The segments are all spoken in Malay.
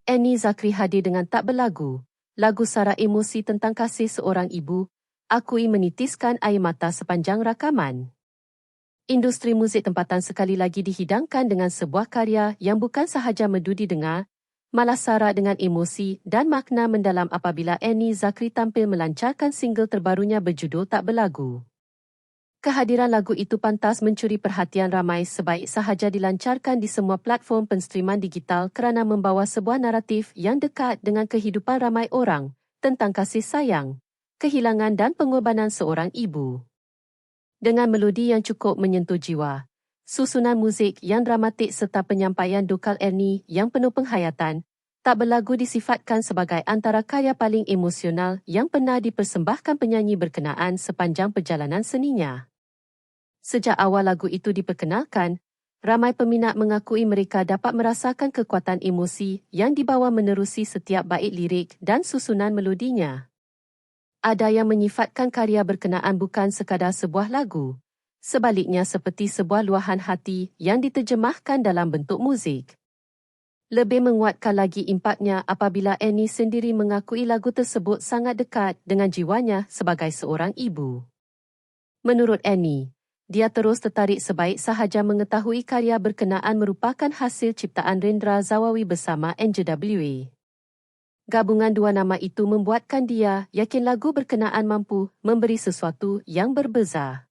Annie Zakri hadir dengan Tak Berlagu, lagu sara emosi tentang kasih seorang ibu, akui menitiskan air mata sepanjang rakaman. Industri muzik tempatan sekali lagi dihidangkan dengan sebuah karya yang bukan sahaja merdu didengar, malah sara dengan emosi dan makna mendalam apabila Annie Zakri tampil melancarkan single terbarunya berjudul Tak Berlagu. Kehadiran lagu itu pantas mencuri perhatian ramai sebaik sahaja dilancarkan di semua platform penstriman digital kerana membawa sebuah naratif yang dekat dengan kehidupan ramai orang tentang kasih sayang, kehilangan dan pengorbanan seorang ibu. Dengan melodi yang cukup menyentuh jiwa, susunan muzik yang dramatik serta penyampaian dokal Annie yang penuh penghayatan, Tak Berlagu disifatkan sebagai antara karya paling emosional yang pernah dipersembahkan penyanyi berkenaan sepanjang perjalanan seninya. Sejak awal lagu itu diperkenalkan, ramai peminat mengakui mereka dapat merasakan kekuatan emosi yang dibawa menerusi setiap bait lirik dan susunan melodinya. Ada yang menyifatkan karya berkenaan bukan sekadar sebuah lagu, sebaliknya seperti sebuah luahan hati yang diterjemahkan dalam bentuk muzik. Lebih menguatkan lagi impaknya apabila Annie sendiri mengakui lagu tersebut sangat dekat dengan jiwanya sebagai seorang ibu. Menurut Annie, dia terus tertarik sebaik sahaja mengetahui karya berkenaan merupakan hasil ciptaan Rendra Zawawi bersama NJWA. Gabungan dua nama itu membuatkan dia yakin lagu berkenaan mampu memberi sesuatu yang berbeza.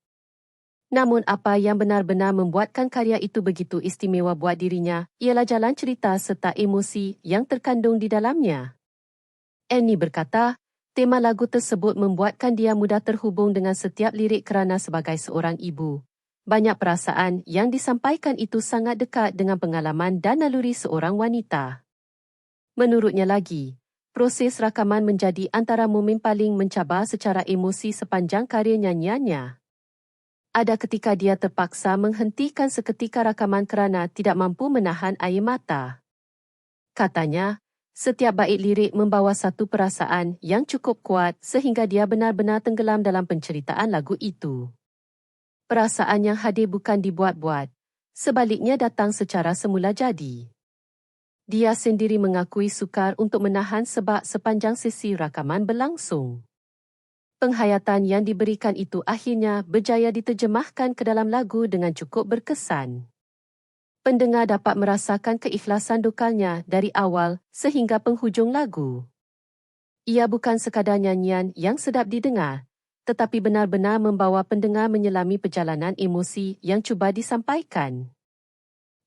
Namun apa yang benar-benar membuatkan karya itu begitu istimewa buat dirinya ialah jalan cerita serta emosi yang terkandung di dalamnya. Annie berkata, tema lagu tersebut membuatkan dia mudah terhubung dengan setiap lirik kerana sebagai seorang ibu, banyak perasaan yang disampaikan itu sangat dekat dengan pengalaman dan naluri seorang wanita. Menurutnya lagi, proses rakaman menjadi antara momen paling mencabar secara emosi sepanjang karya nyanyiannya. Ada ketika dia terpaksa menghentikan seketika rakaman kerana tidak mampu menahan air mata. Katanya, setiap bait lirik membawa satu perasaan yang cukup kuat sehingga dia benar-benar tenggelam dalam penceritaan lagu itu. Perasaan yang hadir bukan dibuat-buat, sebaliknya datang secara semula jadi. Dia sendiri mengakui sukar untuk menahan sebab sepanjang sesi rakaman berlangsung. Penghayatan yang diberikan itu akhirnya berjaya diterjemahkan ke dalam lagu dengan cukup berkesan. Pendengar dapat merasakan keikhlasan dokalnya dari awal sehingga penghujung lagu. Ia bukan sekadar nyanyian yang sedap didengar, tetapi benar-benar membawa pendengar menyelami perjalanan emosi yang cuba disampaikan.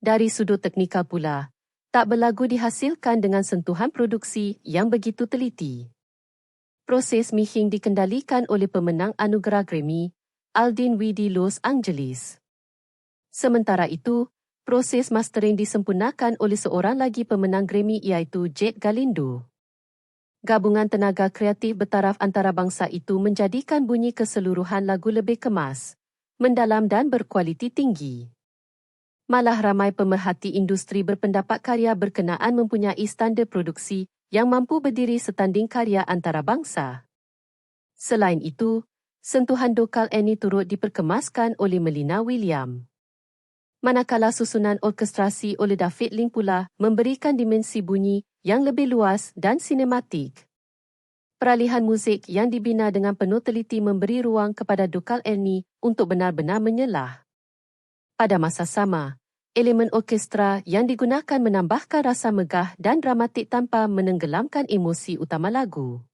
Dari sudut teknikal pula, Tak Berlagu dihasilkan dengan sentuhan produksi yang begitu teliti. Proses mixing dikendalikan oleh pemenang anugerah Grammy, Aldin W. di Los Angeles. Sementara itu, proses mastering disempurnakan oleh seorang lagi pemenang Grammy iaitu Jade Galindo. Gabungan tenaga kreatif bertaraf antarabangsa itu menjadikan bunyi keseluruhan lagu lebih kemas, mendalam dan berkualiti tinggi. Malah ramai pemerhati industri berpendapat karya berkenaan mempunyai standard produksi yang mampu berdiri setanding karya antarabangsa. Selain itu, sentuhan dokal Annie turut diperkemaskan oleh Melina William. Manakala susunan orkestrasi oleh David Ling pula memberikan dimensi bunyi yang lebih luas dan sinematik. Peralihan muzik yang dibina dengan penuh teliti memberi ruang kepada dokal Annie untuk benar-benar menyelah. Pada masa sama, elemen orkestra yang digunakan menambahkan rasa megah dan dramatik tanpa menenggelamkan emosi utama lagu.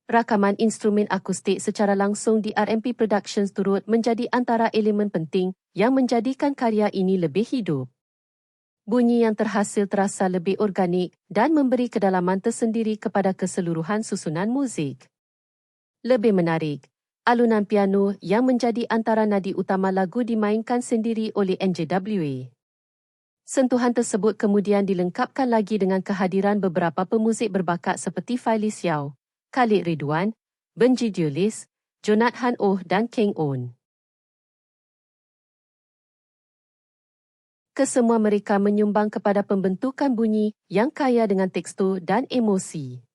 Rakaman instrumen akustik secara langsung di RMP Productions turut menjadi antara elemen penting yang menjadikan karya ini lebih hidup. Bunyi yang terhasil terasa lebih organik dan memberi kedalaman tersendiri kepada keseluruhan susunan muzik. Lebih menarik, alunan piano yang menjadi antara nadi utama lagu dimainkan sendiri oleh NJWA. Sentuhan tersebut kemudian dilengkapkan lagi dengan kehadiran beberapa pemuzik berbakat seperti Faiz Xiao, Khalid Ridwan, Benji Diolis, Jonathan Oh dan Keng On. Kesemua mereka menyumbang kepada pembentukan bunyi yang kaya dengan tekstur dan emosi.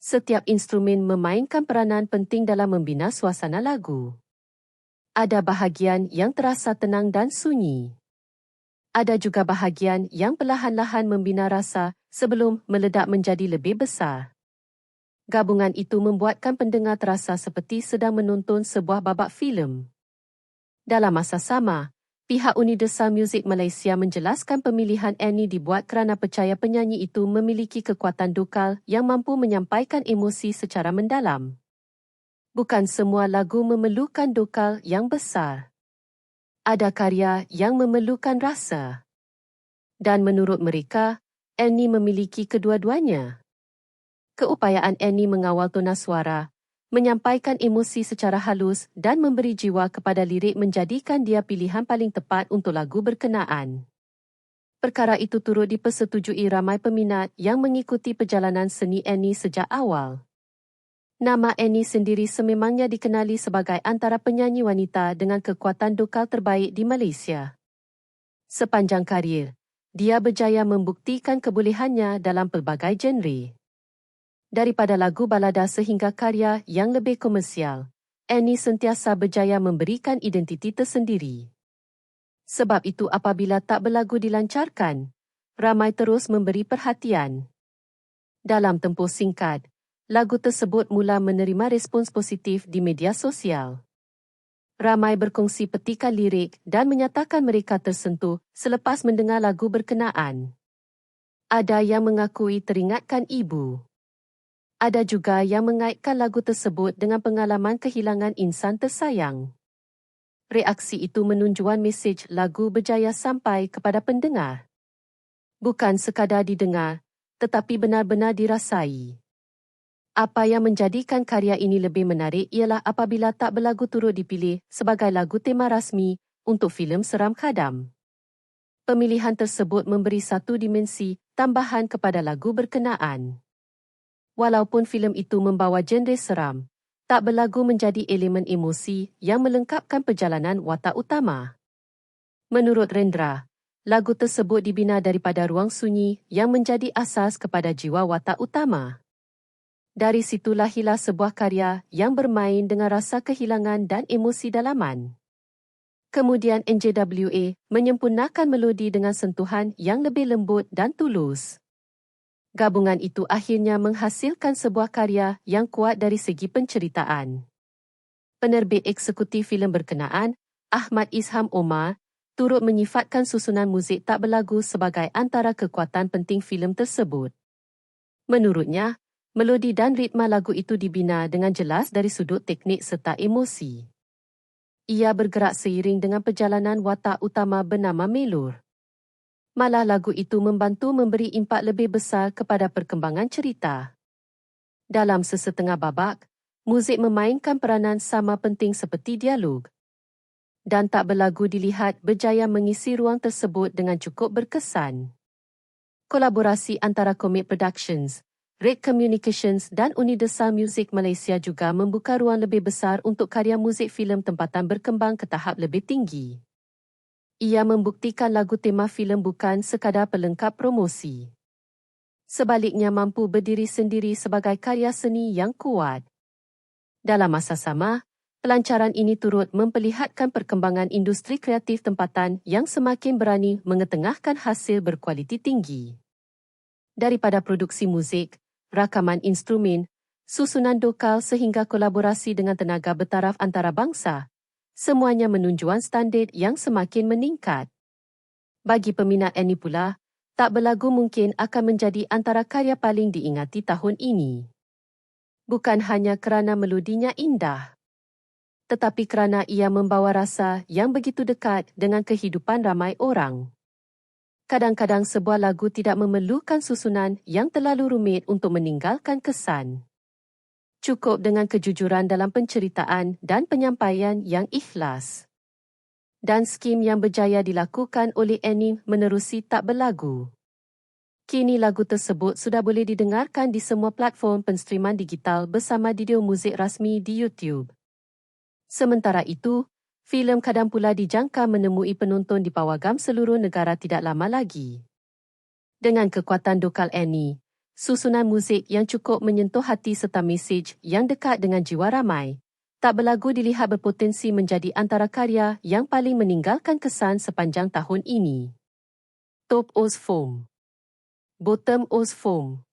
Setiap instrumen memainkan peranan penting dalam membina suasana lagu. Ada bahagian yang terasa tenang dan sunyi. Ada juga bahagian yang perlahan-lahan membina rasa sebelum meledak menjadi lebih besar. Gabungan itu membuatkan pendengar terasa seperti sedang menonton sebuah babak filem. Dalam masa sama, pihak Universal Music Malaysia menjelaskan pemilihan Annie dibuat kerana percaya penyanyi itu memiliki kekuatan vokal yang mampu menyampaikan emosi secara mendalam. Bukan semua lagu memerlukan vokal yang besar. Ada karya yang memerlukan rasa. Dan menurut mereka, Annie memiliki kedua-duanya. Keupayaan Annie mengawal tona suara, menyampaikan emosi secara halus dan memberi jiwa kepada lirik menjadikan dia pilihan paling tepat untuk lagu berkenaan. Perkara itu turut dipersetujui ramai peminat yang mengikuti perjalanan seni Annie sejak awal. Nama Annie sendiri sememangnya dikenali sebagai antara penyanyi wanita dengan kekuatan vokal terbaik di Malaysia. Sepanjang karier, dia berjaya membuktikan kebolehannya dalam pelbagai genre. Daripada lagu balada sehingga karya yang lebih komersial, Annie sentiasa berjaya memberikan identiti tersendiri. Sebab itu apabila tak berlagu dilancarkan, ramai terus memberi perhatian. Dalam tempoh singkat, lagu tersebut mula menerima respons positif di media sosial. Ramai berkongsi petikan lirik dan menyatakan mereka tersentuh selepas mendengar lagu berkenaan. Ada yang mengakui teringatkan ibu. Ada juga yang mengaitkan lagu tersebut dengan pengalaman kehilangan insan tersayang. Reaksi itu menunjukkan mesej lagu berjaya sampai kepada pendengar. Bukan sekadar didengar, tetapi benar-benar dirasai. Apa yang menjadikan karya ini lebih menarik ialah apabila tak berlagu turut dipilih sebagai lagu tema rasmi untuk filem Seram Khadam. Pemilihan tersebut memberi satu dimensi tambahan kepada lagu berkenaan. Walaupun filem itu membawa genre seram, tak berlagu menjadi elemen emosi yang melengkapkan perjalanan watak utama. Menurut Rendra, lagu tersebut dibina daripada ruang sunyi yang menjadi asas kepada jiwa watak utama. Dari situ lahirlah sebuah karya yang bermain dengan rasa kehilangan dan emosi dalaman. Kemudian NJWA menyempurnakan melodi dengan sentuhan yang lebih lembut dan tulus. Gabungan itu akhirnya menghasilkan sebuah karya yang kuat dari segi penceritaan. Penerbit eksekutif filem berkenaan, Ahmad Isham Omar, turut menyifatkan susunan muzik tak berlagu sebagai antara kekuatan penting filem tersebut. Menurutnya, melodi dan ritma lagu itu dibina dengan jelas dari sudut teknik serta emosi. Ia bergerak seiring dengan perjalanan watak utama bernama Melur. Malah lagu itu membantu memberi impak lebih besar kepada perkembangan cerita. Dalam sesetengah babak, muzik memainkan peranan sama penting seperti dialog. Dan tak berlagu dilihat berjaya mengisi ruang tersebut dengan cukup berkesan. Kolaborasi antara Comet Productions, Red Communications dan Universal Music Malaysia juga membuka ruang lebih besar untuk karya muzik filem tempatan berkembang ke tahap lebih tinggi. Ia membuktikan lagu tema filem bukan sekadar pelengkap promosi. Sebaliknya mampu berdiri sendiri sebagai karya seni yang kuat. Dalam masa sama, pelancaran ini turut memperlihatkan perkembangan industri kreatif tempatan yang semakin berani mengetengahkan hasil berkualiti tinggi. Daripada produksi muzik, rakaman instrumen, susunan vokal sehingga kolaborasi dengan tenaga bertaraf antarabangsa, semuanya menunjukkan standard yang semakin meningkat. Bagi peminat Annie pula, tak berlagu mungkin akan menjadi antara karya paling diingati tahun ini. Bukan hanya kerana melodinya indah, tetapi kerana ia membawa rasa yang begitu dekat dengan kehidupan ramai orang. Kadang-kadang sebuah lagu tidak memerlukan susunan yang terlalu rumit untuk meninggalkan kesan. Cukup dengan kejujuran dalam penceritaan dan penyampaian yang ikhlas. Dan skim yang berjaya dilakukan oleh Annie menerusi tak berlagu. Kini lagu tersebut sudah boleh didengarkan di semua platform penstriman digital bersama video muzik rasmi di YouTube. Sementara itu, filem Khadam pula dijangka menemui penonton di pawagam seluruh negara tidak lama lagi. Dengan kekuatan vokal Annie, susunan muzik yang cukup menyentuh hati serta mesej yang dekat dengan jiwa ramai, tak berlagu dilihat berpotensi menjadi antara karya yang paling meninggalkan kesan sepanjang tahun ini. Top Oz Foam. Bottom Oz Foam.